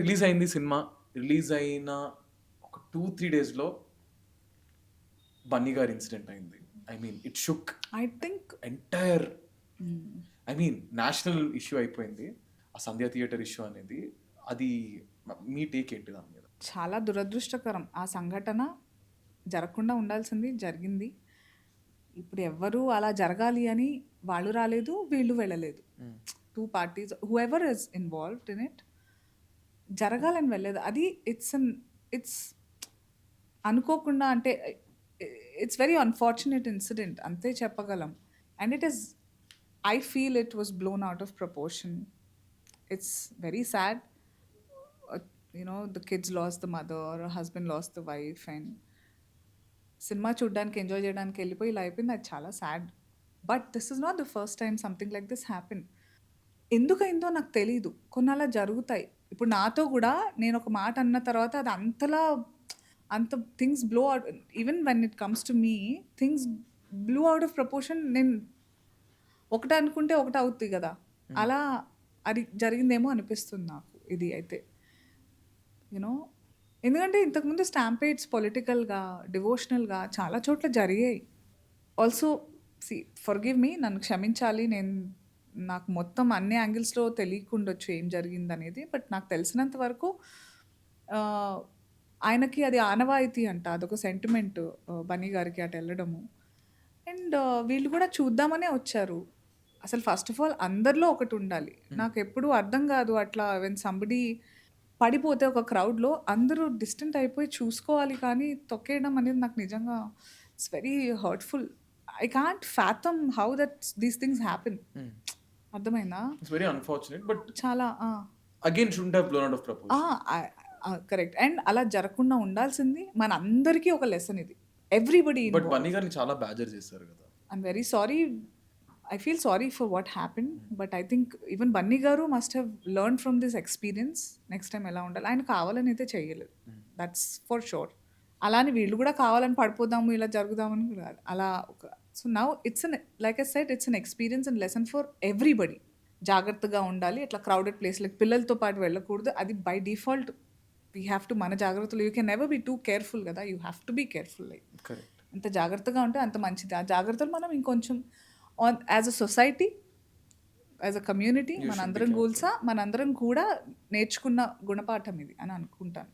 Release అయింది cinema. Release అయిన ఒక 2-3 డేస్‌లో బన్నీ గారి ఇన్సిడెంట్ అయింది. I mean it shook I think entire I mean national issue అయిపోయింది. ఆ సంధ్య థియేటర్ ఇష్యూ అనేది. అది మీ టేక్ ఏంటి దాని మీద? చాలా దురదృష్టకరం. ఆ సంఘటన జరగకుండా ఉండాల్సింది జరిగింది. ఇప్పుడు ఎవ్వరూ అలా జరగాలి అని వాళ్ళు రాలేదు, వీళ్ళు వెళ్ళలేదు. 2 parties whoever is involved in it జరగాలని వెళ్ళలేదు. అది ఇట్స్ అనుకోకుండా అంటే ఇట్స్ వెరీ అన్‌ఫార్చునేట్ ఇన్సిడెంట్ అంతే చెప్పగలం. And I feel it was blown out of proportion. It's very sad. The kids lost the mother, or a husband lost the wife, and cinema చూడ్డానికి enjoy చేయడానికి వెళ్ళిపోయి ఇలా అయిపోయింది. అది చాలా sad. But this is not the first time something like this happen. ఎందుకయిందో నాకు తెలీదు. కొన్ని అలా జరుగుతాయి. ఇప్పుడు నాతో కూడా నేను ఒక మాట అన్న తర్వాత అది అంత things blow out. Even when it comes to me things blue out of proportion. నేను ఒకటి అనుకుంటే ఒకటి అవుతుంది కదా, అలా అది జరిగిందేమో అనిపిస్తుంది నాకు ఇది అయితే. యూనో ఎందుకంటే ఇంతకుముందు స్టాంపేడ్స్ పొలిటికల్గా, డివోషనల్గా చాలా చోట్ల జరిగాయి. ఆల్సో ఫర్గివ్ మీ, నన్ను క్షమించాలి. నాకు మొత్తం అన్ని యాంగిల్స్లో తెలియకుండొచ్చు ఏం జరిగిందనేది. బట్ నాకు తెలిసినంత వరకు ఆయనకి అది ఆనవాయితీ అంట, అదొక సెంటిమెంట్ బన్నీ గారికి అటు వెళ్ళడము. అండ్ వీళ్ళు కూడా చూద్దామనే వచ్చారు. అసలు ఫస్ట్ ఆఫ్ ఆల్ అందరిలో ఒకటి ఉండాలి. నాకు ఎప్పుడూ అర్థం కాదు అట్లా వెన్ సంబడి పడిపోతే ఒక క్రౌడ్లో అందరూ డిస్టెంట్ అయిపోయి చూసుకోవాలి, కానీ తొక్కేయడం అనేది నాకు నిజంగా it's very hurtful. I can't fathom how that these things happen. అర్థమైందా? ఇట్స్ వెరీ అన్‌ఫార్చునేట్ బట్ చాలా again shouldn't have blown out of proportion. Correct. And అలా జరగకుండా ఉండాల్సింది మన అందరికీ ఒక లెసన్ ఇది. ఎవ్రీబడి బట్ బన్నీ గారిని చాలా బ్యాజర్ చేశారు కదా. I'm very sorry. I feel sorry for what happened, but I think even Bunny Garu must have learned from this experience. Next time ఎలా ఉండాలి, ఆయన కావాలని అయితే చేయలేదు, దట్స్ ఫర్ షూర్. అలానే వీళ్ళు కూడా కావాలని పడిపోదాము ఇలా జరుగుదామని కూడా కాదు. అలా ఒక so now like I said it's an experience and lesson for everybody. జాగ్రత్తగా ఉండాలి. ఇట్లా క్రౌడెడ్ ప్లేస్లకి పిల్లలతో పాటు వెళ్ళకూడదు. అది by default we have to, మన జాగ్రత్తలు. You can never be too careful కదా, you have to be careful. Like correct. ఎంత జాగ్రత్తగా ఉంటే అంత మంచిది. ఆ జాగ్రత్తలు మనం ఇంకొంచెం as a society, as a community మనందరం కూడా నేర్చుకున్న గుణపాఠం ఇది అని అనుకుంటాను.